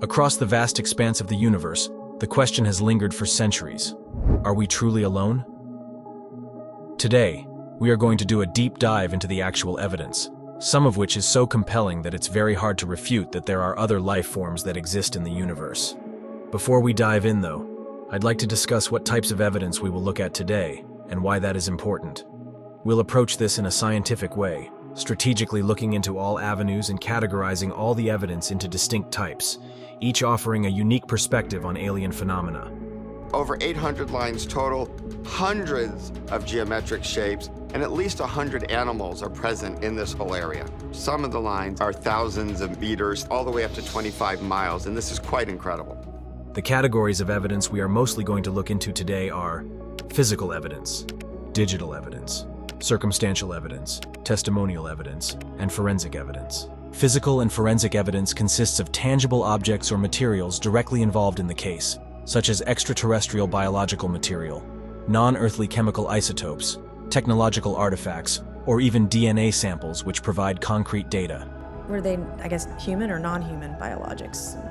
Across the vast expanse of the universe, the question has lingered for centuries. Are we truly alone? Today, we are going to do a deep dive into the actual evidence, some of which is so compelling that it's very hard to refute that there are other life forms that exist in the universe. Before we dive in, though, I'd like to discuss what types of evidence we will look at today and why that is important. We'll approach this in a scientific way, strategically looking into all avenues and categorizing all the evidence into distinct types, each offering a unique perspective on alien phenomena. Over 800 lines total, hundreds of geometric shapes, and at least 100 animals are present in this whole area. Some of the lines are thousands of meters, all the way up to 25 miles, and this is quite incredible. The categories of evidence we are mostly going to look into today are physical evidence, digital evidence, circumstantial evidence, testimonial evidence, and forensic evidence. Physical and forensic evidence consists of tangible objects or materials directly involved in the case, such as extraterrestrial biological material, non-earthly chemical isotopes, technological artifacts, or even DNA samples which provide concrete data. Were they, human or non-human biologics?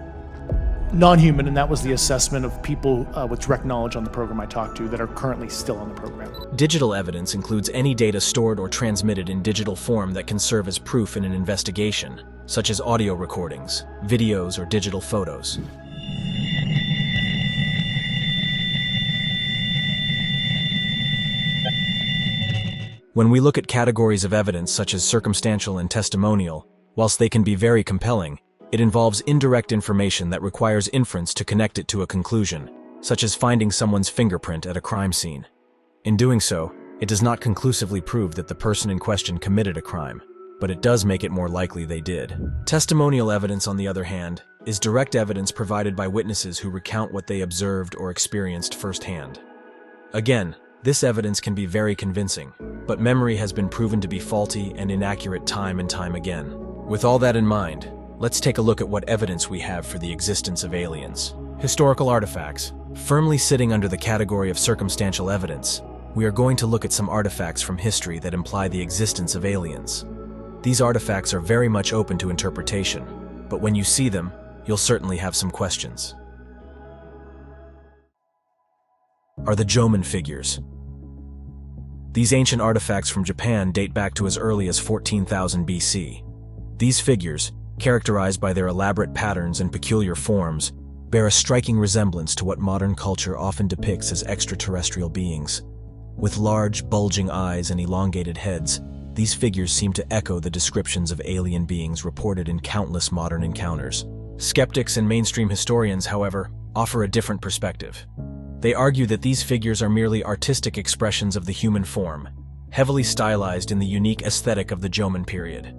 Non-human, and that was the assessment of people with direct knowledge on the program I talked to that are currently still on the program. Digital evidence includes any data stored or transmitted in digital form that can serve as proof in an investigation, such as audio recordings, videos, or digital photos. When we look at categories of evidence such as circumstantial and testimonial, whilst they can be very compelling, it involves indirect information that requires inference to connect it to a conclusion, such as finding someone's fingerprint at a crime scene. In doing so, it does not conclusively prove that the person in question committed a crime, but it does make it more likely they did. Testimonial evidence, on the other hand, is direct evidence provided by witnesses who recount what they observed or experienced firsthand. Again, this evidence can be very convincing, but memory has been proven to be faulty and inaccurate time and time again. With all that in mind, let's take a look at what evidence we have for the existence of aliens. Historical artifacts. Firmly sitting under the category of circumstantial evidence, we are going to look at some artifacts from history that imply the existence of aliens. These artifacts are very much open to interpretation, but when you see them, you'll certainly have some questions. Are the Jomon Figures. These ancient artifacts from Japan date back to as early as 14,000 BC. These figures, characterized by their elaborate patterns and peculiar forms, bear a striking resemblance to what modern culture often depicts as extraterrestrial beings. With large, bulging eyes and elongated heads, these figures seem to echo the descriptions of alien beings reported in countless modern encounters. Skeptics and mainstream historians, however, offer a different perspective. They argue that these figures are merely artistic expressions of the human form, heavily stylized in the unique aesthetic of the Jomon period.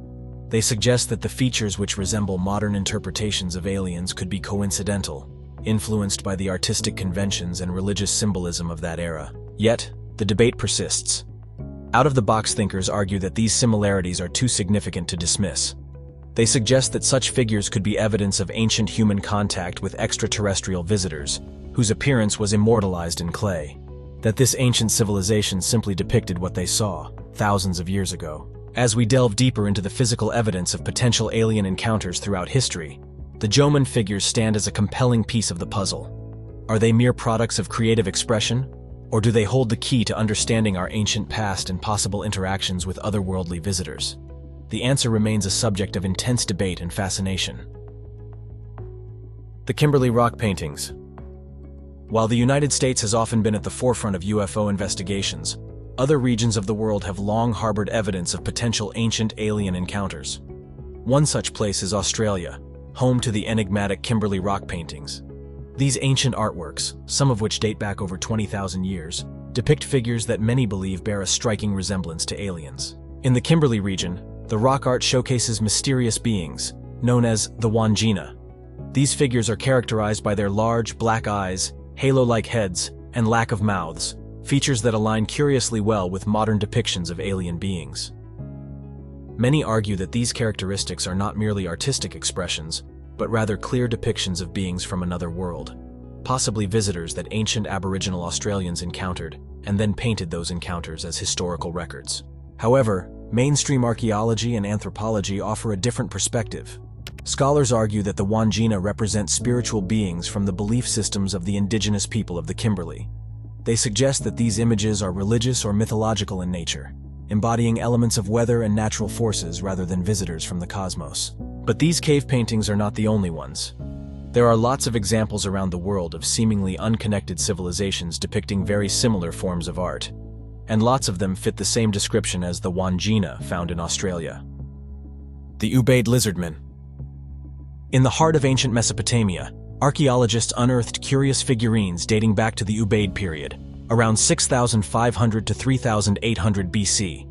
They suggest that the features which resemble modern interpretations of aliens could be coincidental, influenced by the artistic conventions and religious symbolism of that era. Yet, the debate persists. Out-of-the-box thinkers argue that these similarities are too significant to dismiss. They suggest that such figures could be evidence of ancient human contact with extraterrestrial visitors, whose appearance was immortalized in clay. That this ancient civilization simply depicted what they saw thousands of years ago. As we delve deeper into the physical evidence of potential alien encounters throughout history, the Jomon figures stand as a compelling piece of the puzzle. Are they mere products of creative expression, or do they hold the key to understanding our ancient past and possible interactions with otherworldly visitors? The answer remains a subject of intense debate and fascination. The Kimberley rock paintings. While the United States has often been at the forefront of UFO investigations, other regions of the world have long harbored evidence of potential ancient alien encounters. One such place is Australia, home to the enigmatic Kimberley rock paintings. These ancient artworks, some of which date back over 20,000 years, depict figures that many believe bear a striking resemblance to aliens. In the Kimberley region, the rock art showcases mysterious beings, known as the Wangina. These figures are characterized by their large, black eyes, halo-like heads, and lack of mouths, features that align curiously well with modern depictions of alien beings. Many argue that these characteristics are not merely artistic expressions, but rather clear depictions of beings from another world, possibly visitors that ancient Aboriginal Australians encountered and then painted those encounters as historical records. However, mainstream archaeology and anthropology offer a different perspective. Scholars argue that the Wandjina represent spiritual beings from the belief systems of the indigenous people of the Kimberley. They suggest that these images are religious or mythological in nature, embodying elements of weather and natural forces rather than visitors from the cosmos. But these cave paintings are not the only ones. There are lots of examples around the world of seemingly unconnected civilizations depicting very similar forms of art, and lots of them fit the same description as the Wandjina found in Australia. The Ubaid Lizardmen. In the heart of ancient Mesopotamia, archaeologists unearthed curious figurines dating back to the Ubaid period, around 6,500 to 3,800 BC.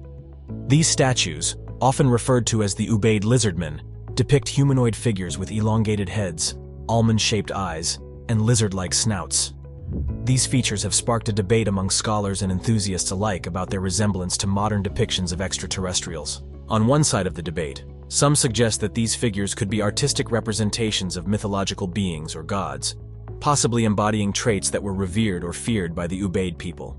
These statues, often referred to as the Ubaid Lizardmen, depict humanoid figures with elongated heads, almond-shaped eyes, and lizard-like snouts. These features have sparked a debate among scholars and enthusiasts alike about their resemblance to modern depictions of extraterrestrials. On one side of the debate, some suggest that these figures could be artistic representations of mythological beings or gods, possibly embodying traits that were revered or feared by the Ubaid people.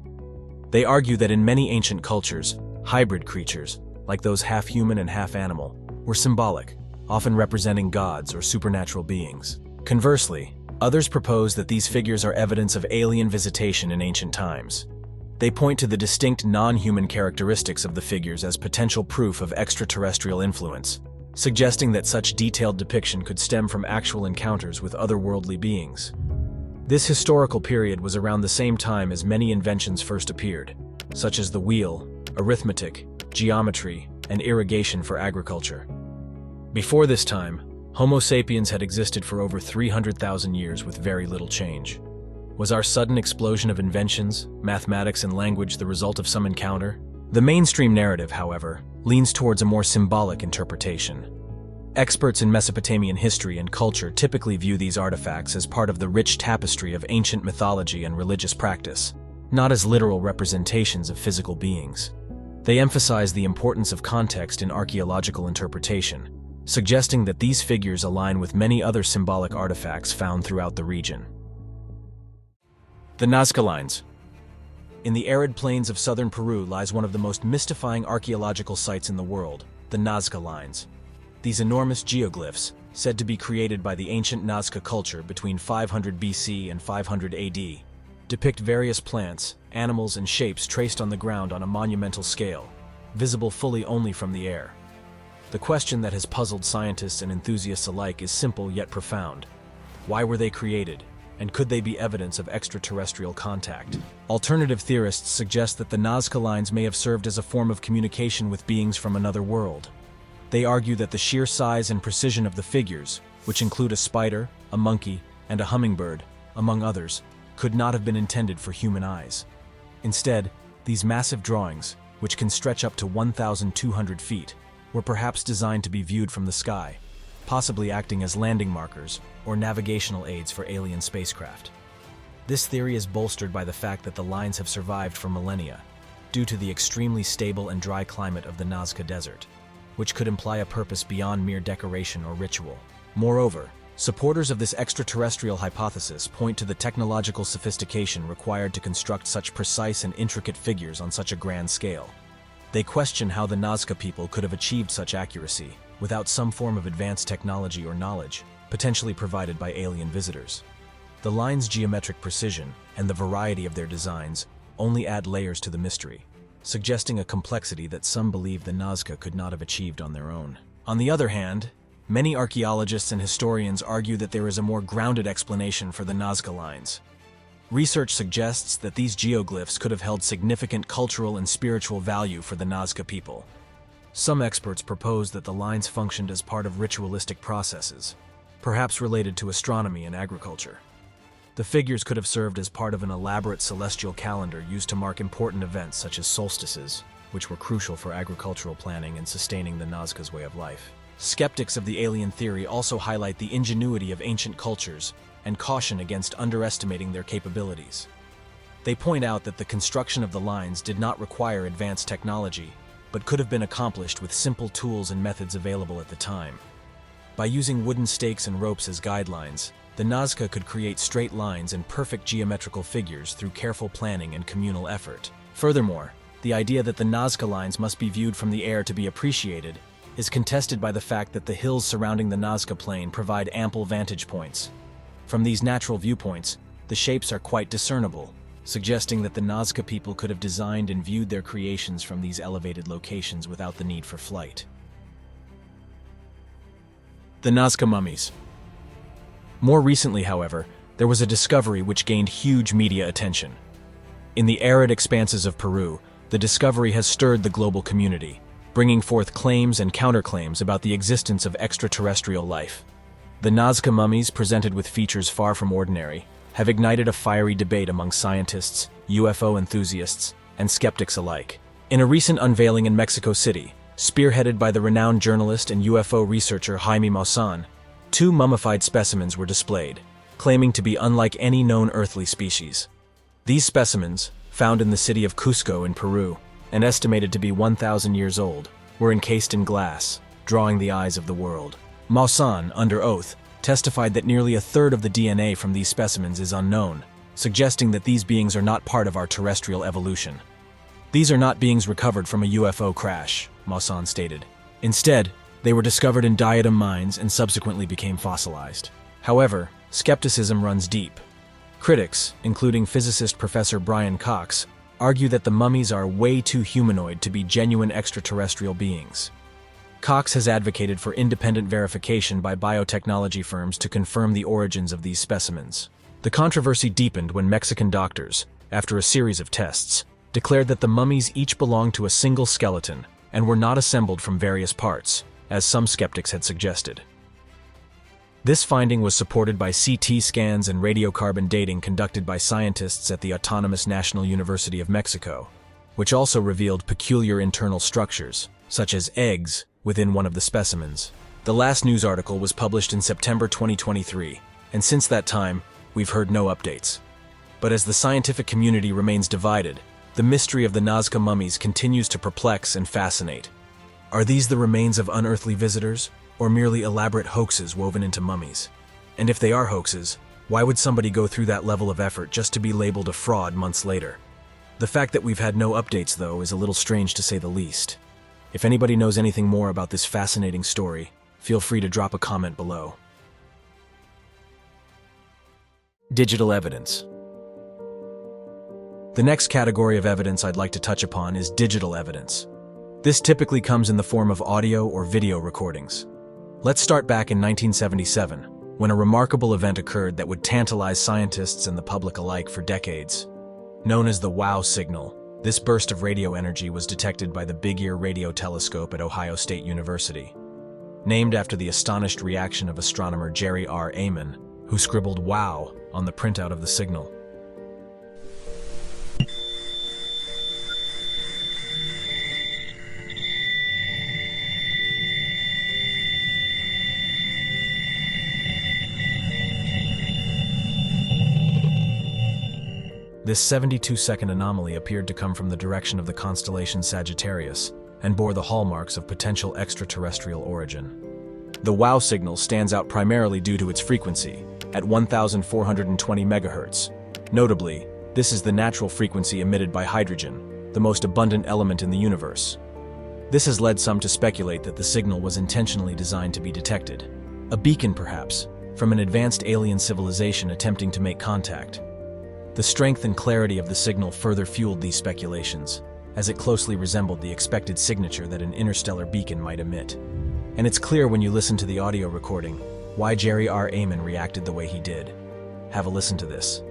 They argue that in many ancient cultures, hybrid creatures, like those half-human and half-animal, were symbolic, often representing gods or supernatural beings. Conversely, others propose that these figures are evidence of alien visitation in ancient times. They point to the distinct non-human characteristics of the figures as potential proof of extraterrestrial influence, suggesting that such detailed depiction could stem from actual encounters with otherworldly beings. This historical period was around the same time as many inventions first appeared, such as the wheel, arithmetic, geometry, and irrigation for agriculture. Before this time, Homo sapiens had existed for over 300,000 years with very little change. Was our sudden explosion of inventions, mathematics, and language the result of some encounter? The mainstream narrative, however, leans towards a more symbolic interpretation. Experts in Mesopotamian history and culture typically view these artifacts as part of the rich tapestry of ancient mythology and religious practice, not as literal representations of physical beings. They emphasize the importance of context in archaeological interpretation, suggesting that these figures align with many other symbolic artifacts found throughout the region. The Nazca Lines. In the arid plains of southern Peru lies one of the most mystifying archaeological sites in the world, the Nazca Lines. These enormous geoglyphs, said to be created by the ancient Nazca culture between 500 BC and 500 AD, depict various plants, animals, and shapes traced on the ground on a monumental scale, visible fully only from the air. The question that has puzzled scientists and enthusiasts alike is simple yet profound. Why were they created? And could they be evidence of extraterrestrial contact? Alternative theorists suggest that the Nazca Lines may have served as a form of communication with beings from another world. They argue that the sheer size and precision of the figures, which include a spider, a monkey, and a hummingbird, among others, could not have been intended for human eyes. Instead, these massive drawings, which can stretch up to 1,200 feet, were perhaps designed to be viewed from the sky, possibly acting as landing markers or navigational aids for alien spacecraft. This theory is bolstered by the fact that the lines have survived for millennia, due to the extremely stable and dry climate of the Nazca Desert, which could imply a purpose beyond mere decoration or ritual. Moreover, supporters of this extraterrestrial hypothesis point to the technological sophistication required to construct such precise and intricate figures on such a grand scale. They question how the Nazca people could have achieved such accuracy without some form of advanced technology or knowledge, potentially provided by alien visitors. The lines' geometric precision and the variety of their designs only add layers to the mystery, suggesting a complexity that some believe the Nazca could not have achieved on their own. On the other hand, many archaeologists and historians argue that there is a more grounded explanation for the Nazca Lines. Research suggests that these geoglyphs could have held significant cultural and spiritual value for the Nazca people. Some experts propose that the lines functioned as part of ritualistic processes, perhaps related to astronomy and agriculture. The figures could have served as part of an elaborate celestial calendar used to mark important events such as solstices, which were crucial for agricultural planning and sustaining the Nazca's way of life. Skeptics of the alien theory also highlight the ingenuity of ancient cultures and caution against underestimating their capabilities. They point out that the construction of the lines did not require advanced technology, but could have been accomplished with simple tools and methods available at the time. By using wooden stakes and ropes as guidelines, the Nazca could create straight lines and perfect geometrical figures through careful planning and communal effort. Furthermore, the idea that the Nazca Lines must be viewed from the air to be appreciated is contested by the fact that the hills surrounding the Nazca Plain provide ample vantage points. From these natural viewpoints, the shapes are quite discernible, suggesting that the Nazca people could have designed and viewed their creations from these elevated locations without the need for flight. The Nazca Mummies. More recently, however, there was a discovery which gained huge media attention. In the arid expanses of Peru, the discovery has stirred the global community, bringing forth claims and counterclaims about the existence of extraterrestrial life. The Nazca Mummies, presented with features far from ordinary, have ignited a fiery debate among scientists, UFO enthusiasts, and skeptics alike. In a recent unveiling in Mexico City, spearheaded by the renowned journalist and UFO researcher Jaime Maussan, 2 mummified specimens were displayed, claiming to be unlike any known earthly species. These specimens, found in the city of Cusco in Peru, and estimated to be 1,000 years old, were encased in glass, drawing the eyes of the world. Maussan, under oath, testified that nearly a third of the DNA from these specimens is unknown, suggesting that these beings are not part of our terrestrial evolution. These are not beings recovered from a UFO crash, Maussan stated. Instead, they were discovered in diatom mines and subsequently became fossilized. However, skepticism runs deep. Critics, including physicist Professor Brian Cox, argue that the mummies are way too humanoid to be genuine extraterrestrial beings. Cox has advocated for independent verification by biotechnology firms to confirm the origins of these specimens. The controversy deepened when Mexican doctors, after a series of tests, declared that the mummies each belonged to a single skeleton and were not assembled from various parts, as some skeptics had suggested. This finding was supported by CT scans and radiocarbon dating conducted by scientists at the Autonomous National University of Mexico, which also revealed peculiar internal structures, such as eggs, within one of the specimens. The last news article was published in September 2023, and since that time, we've heard no updates. But as the scientific community remains divided, the mystery of the Nazca Mummies continues to perplex and fascinate. Are these the remains of unearthly visitors, or merely elaborate hoaxes woven into mummies? And if they are hoaxes, why would somebody go through that level of effort just to be labeled a fraud months later? The fact that we've had no updates, though, is a little strange to say the least. If anybody knows anything more about this fascinating story, feel free to drop a comment below. Digital evidence. The next category of evidence I'd like to touch upon is digital evidence. This typically comes in the form of audio or video recordings. Let's start back in 1977, when a remarkable event occurred that would tantalize scientists and the public alike for decades. Known as the WOW signal, this burst of radio energy was detected by the Big Ear radio telescope at Ohio State University. Named after the astonished reaction of astronomer Jerry R. Amen, who scribbled "wow" on the printout of the signal. This 72-second anomaly appeared to come from the direction of the constellation Sagittarius and bore the hallmarks of potential extraterrestrial origin. The WOW signal stands out primarily due to its frequency, at 1,420 MHz. Notably, this is the natural frequency emitted by hydrogen, the most abundant element in the universe. This has led some to speculate that the signal was intentionally designed to be detected. A beacon, perhaps, from an advanced alien civilization attempting to make contact. The strength and clarity of the signal further fueled these speculations, as it closely resembled the expected signature that an interstellar beacon might emit. And it's clear when you listen to the audio recording why Jerry R. Amen reacted the way he did. Have a listen to this.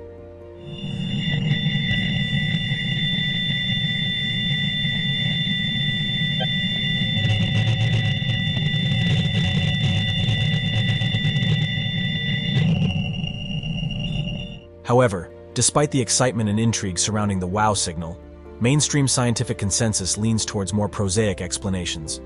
However, despite the excitement and intrigue surrounding the WOW signal, mainstream scientific consensus leans towards more prosaic explanations.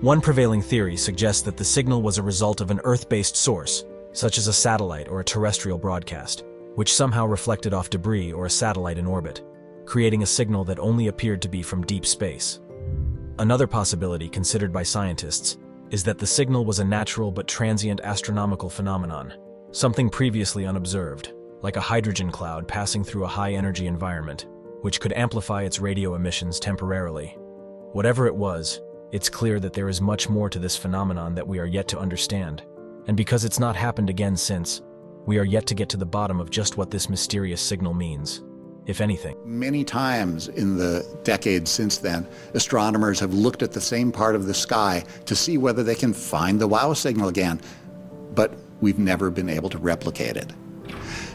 One prevailing theory suggests that the signal was a result of an Earth-based source, such as a satellite or a terrestrial broadcast, which somehow reflected off debris or a satellite in orbit, creating a signal that only appeared to be from deep space. Another possibility considered by scientists is that the signal was a natural but transient astronomical phenomenon, something previously unobserved, like a hydrogen cloud passing through a high-energy environment, which could amplify its radio emissions temporarily. Whatever it was, It's clear that there is much more to this phenomenon that we are yet to understand. And because it's not happened again since, we are yet to get to the bottom of just what this mysterious signal means, if anything. Many times in the decades since then, astronomers have looked at the same part of the sky to see whether they can find the wow signal again, but we've never been able to replicate it.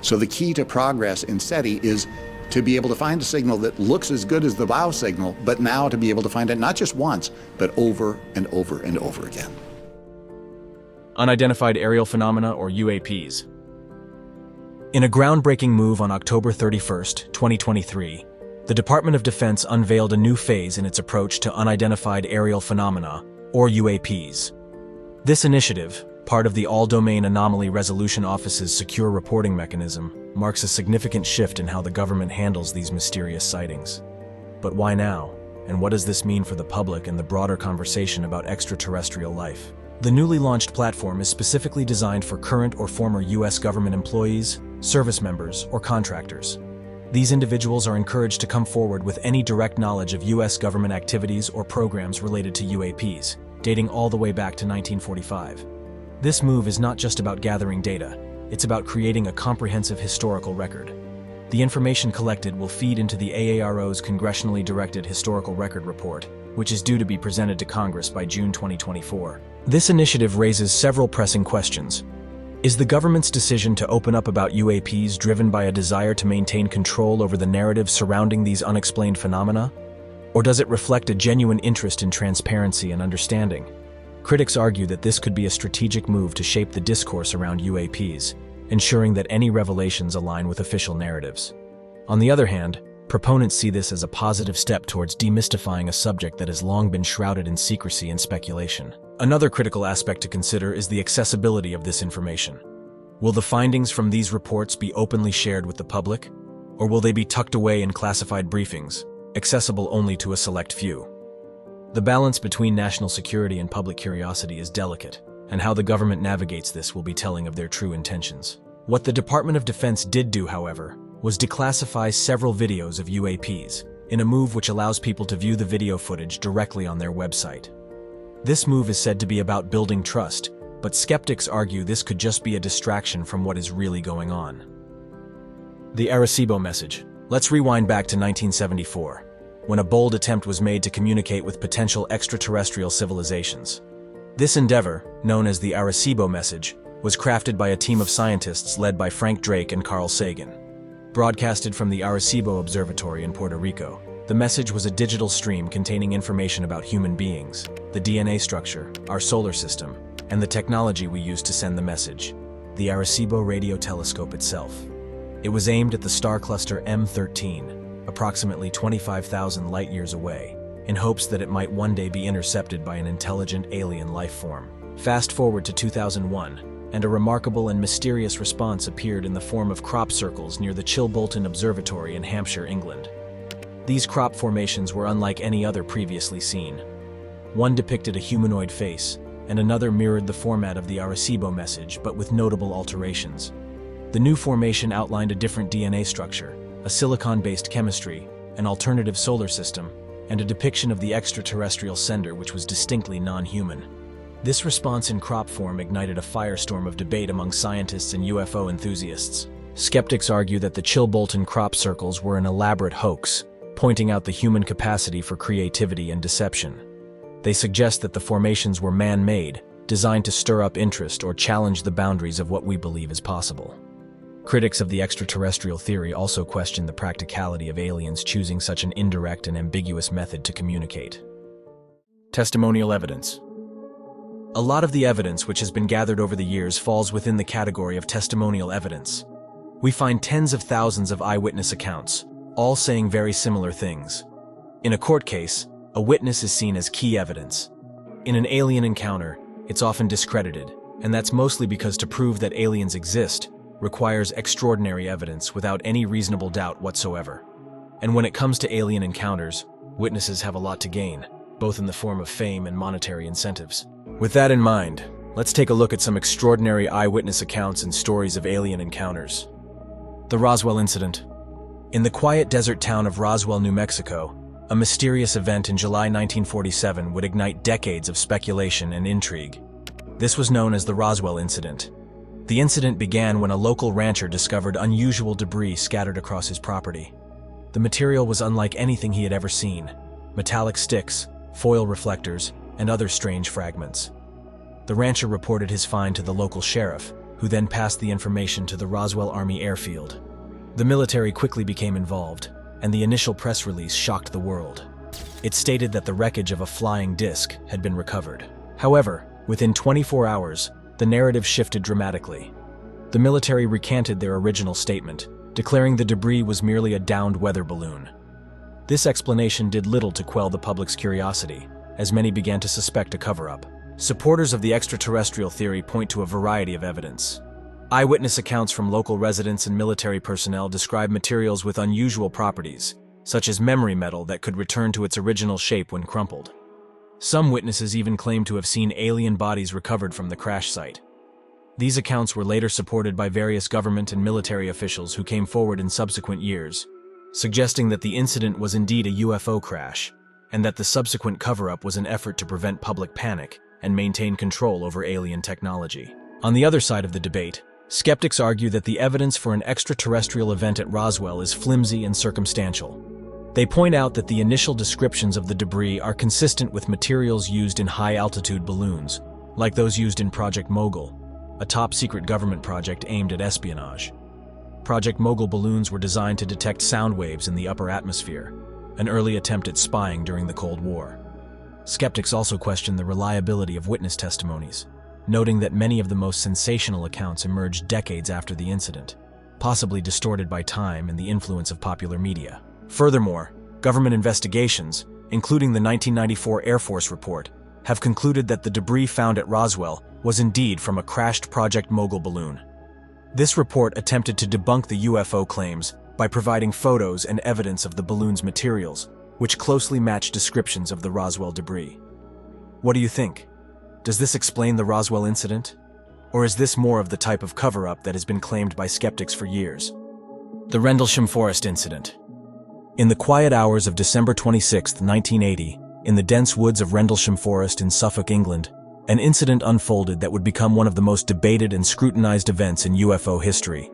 So the key to progress in SETI is to be able to find a signal that looks as good as the wow signal, but now to be able to find it not just once, but over and over and over again. Unidentified aerial phenomena, or UAPs. In a groundbreaking move on October 31st, 2023, the Department of Defense unveiled a new phase in its approach to unidentified aerial phenomena, or UAPs. This initiative, part of the All-Domain Anomaly Resolution Office's secure reporting mechanism, marks a significant shift in how the government handles these mysterious sightings. But why now? And what does this mean for the public and the broader conversation about extraterrestrial life? The newly launched platform is specifically designed for current or former U.S. government employees, service members, or contractors. These individuals are encouraged to come forward with any direct knowledge of U.S. government activities or programs related to UAPs, dating all the way back to 1945. This move is not just about gathering data, it's about creating a comprehensive historical record. The information collected will feed into the AARO's Congressionally Directed Historical Record Report, which is due to be presented to Congress by June 2024. This initiative raises several pressing questions. Is the government's decision to open up about UAPs driven by a desire to maintain control over the narrative surrounding these unexplained phenomena? Or does it reflect a genuine interest in transparency and understanding? Critics argue that this could be a strategic move to shape the discourse around UAPs, ensuring that any revelations align with official narratives. On the other hand, proponents see this as a positive step towards demystifying a subject that has long been shrouded in secrecy and speculation. Another critical aspect to consider is the accessibility of this information. Will the findings from these reports be openly shared with the public, or will they be tucked away in classified briefings, accessible only to a select few? The balance between national security and public curiosity is delicate, and how the government navigates this will be telling of their true intentions. What the Department of Defense did do, however, was declassify several videos of UAPs, in a move which allows people to view the video footage directly on their website. This move is said to be about building trust, but skeptics argue this could just be a distraction from what is really going on. The Arecibo Message. Let's rewind back to 1974, when a bold attempt was made to communicate with potential extraterrestrial civilizations. This endeavor, known as the Arecibo Message, was crafted by a team of scientists led by Frank Drake and Carl Sagan. Broadcasted from the Arecibo Observatory in Puerto Rico, the message was a digital stream containing information about human beings, the DNA structure, our solar system, and the technology we use to send the message, the Arecibo radio telescope itself. It was aimed at the star cluster M13, approximately 25,000 light-years away, in hopes that it might one day be intercepted by an intelligent alien life form. Fast forward to 2001, and a remarkable and mysterious response appeared in the form of crop circles near the Chilbolton Observatory in Hampshire, England. These crop formations were unlike any other previously seen. One depicted a humanoid face, and another mirrored the format of the Arecibo Message, but with notable alterations. The new formation outlined a different DNA structure, a silicon-based chemistry, an alternative solar system, and a depiction of the extraterrestrial sender which was distinctly non-human. This response in crop form ignited a firestorm of debate among scientists and UFO enthusiasts. Skeptics argue that the Chilbolton crop circles were an elaborate hoax, pointing out the human capacity for creativity and deception. They suggest that the formations were man-made, designed to stir up interest or challenge the boundaries of what we believe is possible. Critics of the extraterrestrial theory also question the practicality of aliens choosing such an indirect and ambiguous method to communicate. Testimonial evidence. A lot of the evidence which has been gathered over the years falls within the category of testimonial evidence. We find tens of thousands of eyewitness accounts, all saying very similar things. In a court case, a witness is seen as key evidence. In an alien encounter, it's often discredited, and that's mostly because to prove that aliens exist requires extraordinary evidence without any reasonable doubt whatsoever. And when it comes to alien encounters, witnesses have a lot to gain, both in the form of fame and monetary incentives. With that in mind, let's take a look at some extraordinary eyewitness accounts and stories of alien encounters. The Roswell Incident. In the quiet desert town of Roswell, New Mexico, A mysterious event in July 1947 would ignite decades of speculation and intrigue. This was known as the Roswell Incident. The incident began when a local rancher discovered unusual debris scattered across his property. The material was unlike anything he had ever seen: metallic sticks, foil reflectors, and other strange fragments. The rancher reported his find to the local sheriff, who then passed the information to the Roswell Army Airfield. The military quickly became involved, and the initial press release shocked the world. It stated that the wreckage of a flying disc had been recovered. However, within 24 hours, the narrative shifted dramatically. The military recanted their original statement, declaring the debris was merely a downed weather balloon. This explanation did little to quell the public's curiosity, as many began to suspect a cover-up. Supporters of the extraterrestrial theory point to a variety of evidence. Eyewitness accounts from local residents and military personnel describe materials with unusual properties, such as memory metal that could return to its original shape when crumpled. Some witnesses even claim to have seen alien bodies recovered from the crash site. These accounts were later supported by various government and military officials who came forward in subsequent years, suggesting that the incident was indeed a UFO crash, and that the subsequent cover-up was an effort to prevent public panic and maintain control over alien technology. On the other side of the debate, skeptics argue that the evidence for an extraterrestrial event at Roswell is flimsy and circumstantial. They point out that the initial descriptions of the debris are consistent with materials used in high-altitude balloons, like those used in Project Mogul, a top-secret government project aimed at espionage. Project Mogul balloons were designed to detect sound waves in the upper atmosphere, an early attempt at spying during the Cold War. Skeptics also question the reliability of witness testimonies, noting that many of the most sensational accounts emerged decades after the incident, possibly distorted by time and the influence of popular media. Furthermore, government investigations, including the 1994 Air Force report, have concluded that the debris found at Roswell was indeed from a crashed Project Mogul balloon. This report attempted to debunk the UFO claims by providing photos and evidence of the balloon's materials, which closely match descriptions of the Roswell debris. What do you think? Does this explain the Roswell incident? Or is this more of the type of cover-up that has been claimed by skeptics for years? The Rendlesham Forest Incident. In the quiet hours of December 26, 1980, in the dense woods of Rendlesham Forest in Suffolk, England, an incident unfolded that would become one of the most debated and scrutinized events in UFO history.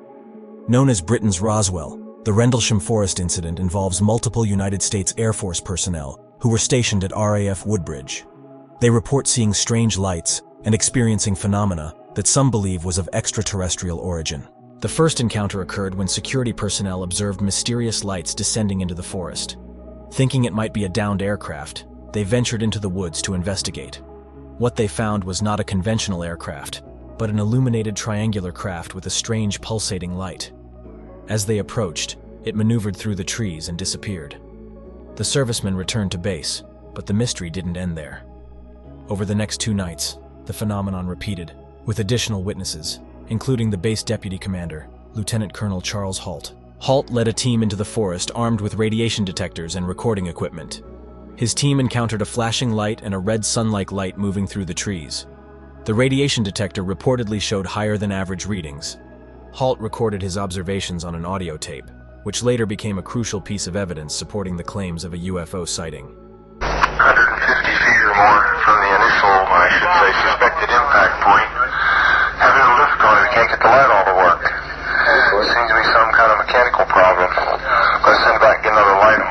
Known as Britain's Roswell, the Rendlesham Forest Incident involves multiple United States Air Force personnel who were stationed at RAF Woodbridge. They report seeing strange lights and experiencing phenomena that some believe was of extraterrestrial origin. The first encounter occurred when security personnel observed mysterious lights descending into the forest. Thinking it might be a downed aircraft, they ventured into the woods to investigate. What they found was not a conventional aircraft, but an illuminated triangular craft with a strange pulsating light. As they approached, it maneuvered through the trees and disappeared. The servicemen returned to base, but the mystery didn't end there. Over the next 2 nights, the phenomenon repeated, with additional witnesses, including the base deputy commander, Lieutenant Colonel Charles Halt. Halt led a team into the forest armed with radiation detectors and recording equipment. His team encountered a flashing light and a red sun-like light moving through the trees. The radiation detector reportedly showed higher than average readings. Halt recorded his observations on an audio tape, which later became a crucial piece of evidence supporting the claims of a UFO sighting. 150 feet or more from the initial, suspected impact point. Having a lift going, we can't get the light all to work. Seems to be some kind of mechanical problem. I'm going to send back and get another light.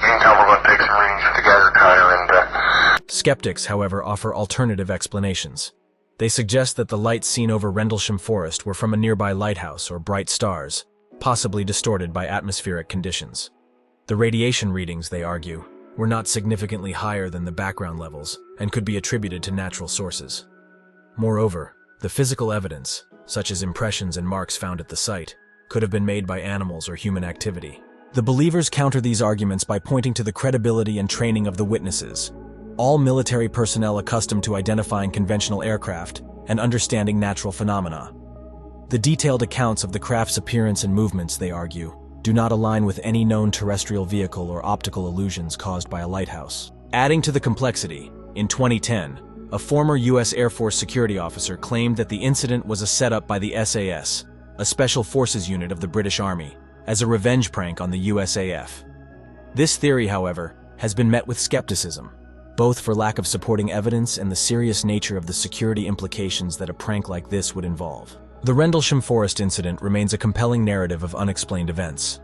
Meantime, we're going to take some readings with the Geiger counter and... Skeptics, however, offer alternative explanations. They suggest that the lights seen over Rendlesham Forest were from a nearby lighthouse or bright stars, possibly distorted by atmospheric conditions. The radiation readings, they argue, were not significantly higher than the background levels and could be attributed to natural sources. Moreover, the physical evidence, such as impressions and marks found at the site, could have been made by animals or human activity. The believers counter these arguments by pointing to the credibility and training of the witnesses, all military personnel accustomed to identifying conventional aircraft and understanding natural phenomena. The detailed accounts of the craft's appearance and movements, they argue, do not align with any known terrestrial vehicle or optical illusions caused by a lighthouse. Adding to the complexity, in 2010, a former U.S. Air Force security officer claimed that the incident was a setup by the SAS, a special forces unit of the British Army, as a revenge prank on the USAF. This theory, however, has been met with skepticism, both for lack of supporting evidence and the serious nature of the security implications that a prank like this would involve. The Rendlesham Forest incident remains a compelling narrative of unexplained events.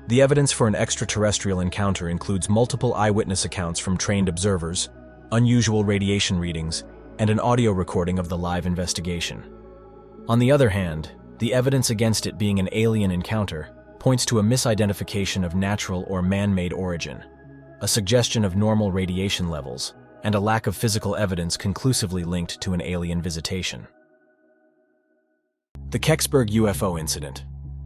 The evidence for an extraterrestrial encounter includes multiple eyewitness accounts from trained observers, unusual radiation readings, and an audio recording of the live investigation. On the other hand, the evidence against it being an alien encounter points to a misidentification of natural or man-made origin, a suggestion of normal radiation levels, and a lack of physical evidence conclusively linked to an alien visitation. The Kecksburg UFO Incident.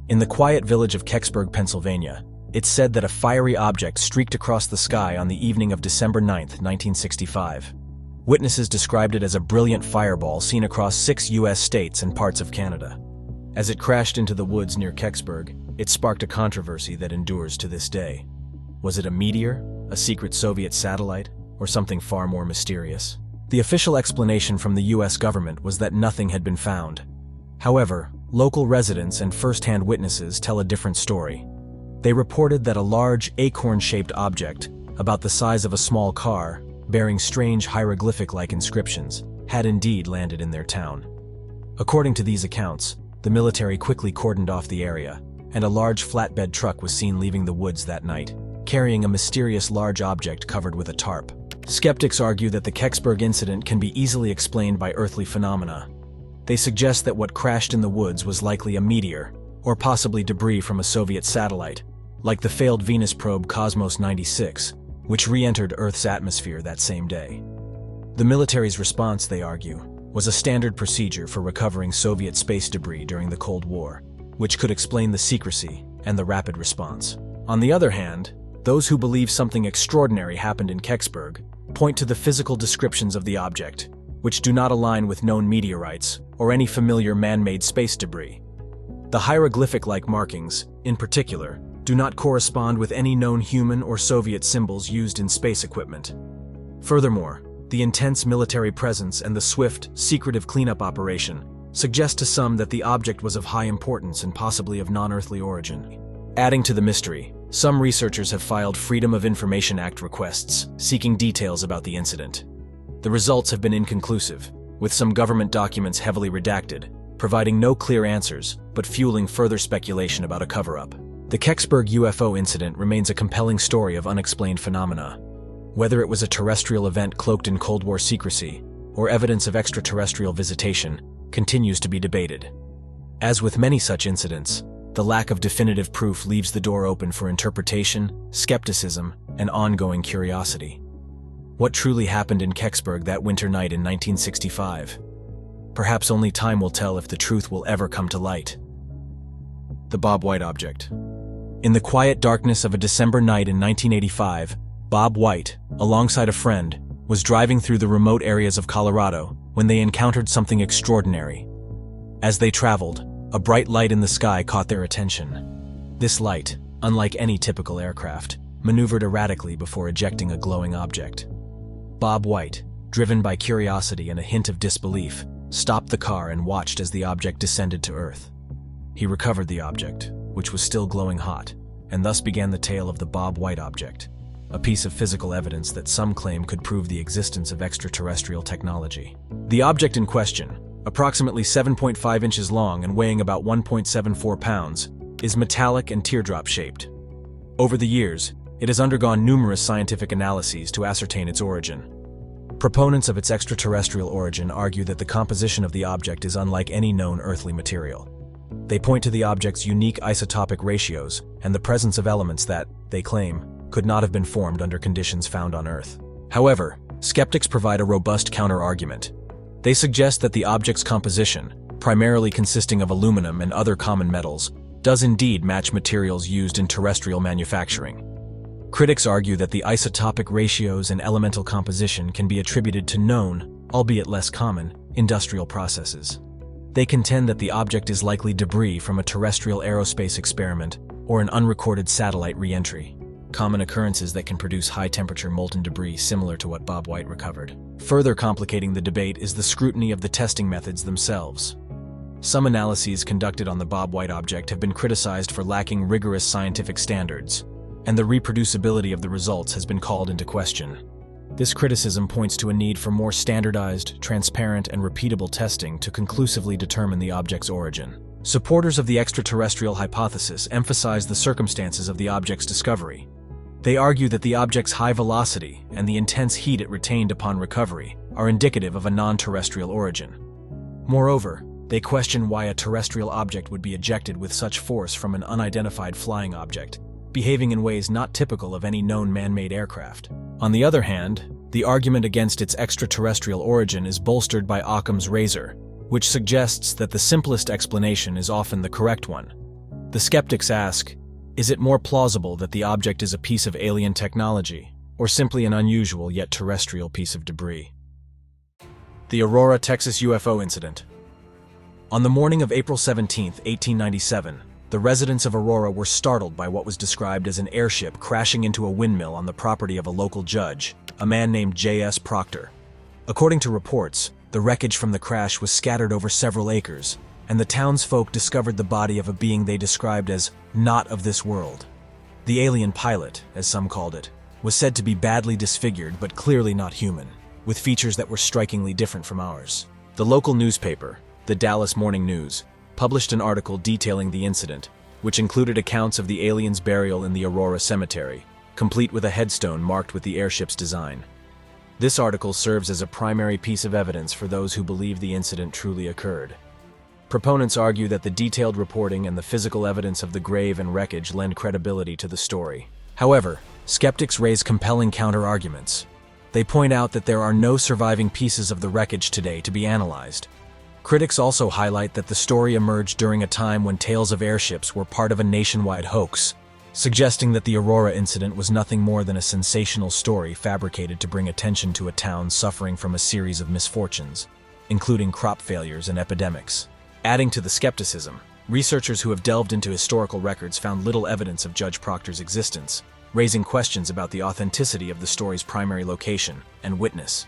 In the quiet village of Kecksburg, Pennsylvania, it's said that a fiery object streaked across the sky on the evening of December 9, 1965. Witnesses described it as a brilliant fireball seen across 6 U.S. states and parts of Canada. As it crashed into the woods near Kecksburg, it sparked a controversy that endures to this day. Was it a meteor, a secret Soviet satellite, or something far more mysterious? The official explanation from the U.S. government was that nothing had been found. However, local residents and first-hand witnesses tell a different story. They reported that a large acorn-shaped object, about the size of a small car, bearing strange hieroglyphic-like inscriptions, had indeed landed in their town. According to these accounts, the military quickly cordoned off the area, and a large flatbed truck was seen leaving the woods that night, carrying a mysterious large object covered with a tarp. Skeptics argue that the Kecksburg incident can be easily explained by earthly phenomena. They suggest that what crashed in the woods was likely a meteor, or possibly debris from a Soviet satellite, like the failed Venus probe Cosmos 96, which re-entered Earth's atmosphere that same day. The military's response, they argue, was a standard procedure for recovering Soviet space debris during the Cold War, which could explain the secrecy and the rapid response. On the other hand, those who believe something extraordinary happened in Kecksburg point to the physical descriptions of the object, which do not align with known meteorites or any familiar man-made space debris. The hieroglyphic-like markings, in particular, do not correspond with any known human or Soviet symbols used in space equipment. Furthermore, the intense military presence and the swift, secretive cleanup operation suggest to some that the object was of high importance and possibly of non-earthly origin. Adding to the mystery, some researchers have filed Freedom of Information Act requests seeking details about the incident. The results have been inconclusive, with some government documents heavily redacted, providing no clear answers but fueling further speculation about a cover-up. The Kecksburg UFO incident remains a compelling story of unexplained phenomena. Whether it was a terrestrial event cloaked in Cold War secrecy or evidence of extraterrestrial visitation continues to be debated. As with many such incidents, the lack of definitive proof leaves the door open for interpretation, skepticism, and ongoing curiosity. What truly happened in Kecksburg that winter night in 1965? Perhaps only time will tell if the truth will ever come to light. The Bob White Object. In the quiet darkness of a December night in 1985, Bob White, alongside a friend, was driving through the remote areas of Colorado when they encountered something extraordinary. As they traveled, a bright light in the sky caught their attention. This light, unlike any typical aircraft, maneuvered erratically before ejecting a glowing object. Bob White, driven by curiosity and a hint of disbelief, stopped the car and watched as the object descended to Earth. He recovered the object, which was still glowing hot, and thus began the tale of the Bob White Object, a piece of physical evidence that some claim could prove the existence of extraterrestrial technology. The object in question, approximately 7.5 inches long and weighing about 1.74 pounds, is metallic and teardrop-shaped. Over the years, it has undergone numerous scientific analyses to ascertain its origin. Proponents of its extraterrestrial origin argue that the composition of the object is unlike any known earthly material. They point to the object's unique isotopic ratios and the presence of elements that, they claim, could not have been formed under conditions found on Earth. However, skeptics provide a robust counter-argument. They suggest that the object's composition, primarily consisting of aluminum and other common metals, does indeed match materials used in terrestrial manufacturing. Critics argue that the isotopic ratios and elemental composition can be attributed to known, albeit less common, industrial processes. They contend that the object is likely debris from a terrestrial aerospace experiment or an unrecorded satellite re-entry, common occurrences that can produce high-temperature molten debris similar to what Bob White recovered. Further complicating the debate is the scrutiny of the testing methods themselves. Some analyses conducted on the Bob White object have been criticized for lacking rigorous scientific standards. and the reproducibility of the results has been called into question. This criticism points to a need for more standardized, transparent, and repeatable testing to conclusively determine the object's origin. Supporters of the extraterrestrial hypothesis emphasize the circumstances of the object's discovery. They argue that the object's high velocity and the intense heat it retained upon recovery are indicative of a non-terrestrial origin. Moreover, they question why a terrestrial object would be ejected with such force from an unidentified flying object, behaving in ways not typical of any known man-made aircraft. On the other hand, the argument against its extraterrestrial origin is bolstered by Occam's razor, which suggests that the simplest explanation is often the correct one. The skeptics ask, is it more plausible that the object is a piece of alien technology, or simply an unusual yet terrestrial piece of debris? The Aurora, Texas UFO Incident. On the morning of April 17, 1897, the residents of Aurora were startled by what was described as an airship crashing into a windmill on the property of a local judge, a man named J.S. Proctor. According to reports, the wreckage from the crash was scattered over several acres, and the townsfolk discovered the body of a being they described as not of this world. The alien pilot, as some called it, was said to be badly disfigured but clearly not human, with features that were strikingly different from ours. The local newspaper, the Dallas Morning News, published an article detailing the incident, which included accounts of the alien's burial in the Aurora Cemetery, complete with a headstone marked with the airship's design. This article serves as a primary piece of evidence for those who believe the incident truly occurred. Proponents argue that the detailed reporting and the physical evidence of the grave and wreckage lend credibility to the story. However, skeptics raise compelling counter-arguments. They point out that there are no surviving pieces of the wreckage today to be analyzed. Critics also highlight that the story emerged during a time when tales of airships were part of a nationwide hoax, suggesting that the Aurora incident was nothing more than a sensational story fabricated to bring attention to a town suffering from a series of misfortunes, including crop failures and epidemics. Adding to the skepticism, researchers who have delved into historical records found little evidence of Judge Proctor's existence, raising questions about the authenticity of the story's primary location and witness.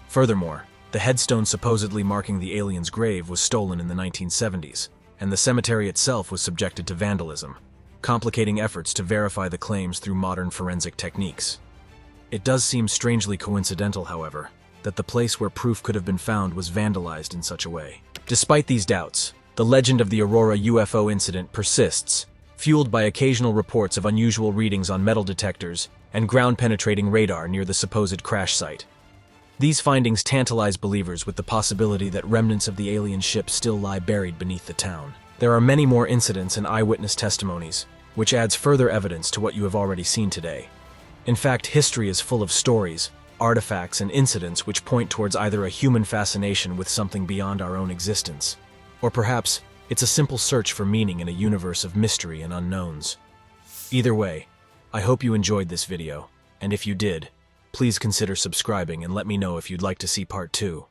Furthermore, the headstone supposedly marking the alien's grave was stolen in the 1970s, and the cemetery itself was subjected to vandalism, complicating efforts to verify the claims through modern forensic techniques. It does seem strangely coincidental, however, that the place where proof could have been found was vandalized in such a way. Despite these doubts, the legend of the Aurora UFO incident persists, fueled by occasional reports of unusual readings on metal detectors and ground-penetrating radar near the supposed crash site. These findings tantalize believers with the possibility that remnants of the alien ship still lie buried beneath the town. There are many more incidents and eyewitness testimonies, which adds further evidence to what you have already seen today. In fact, history is full of stories, artifacts, and incidents which point towards either a human fascination with something beyond our own existence, or perhaps it's a simple search for meaning in a universe of mystery and unknowns. Either way, I hope you enjoyed this video, and if you did, please consider subscribing and let me know if you'd like to see part 2.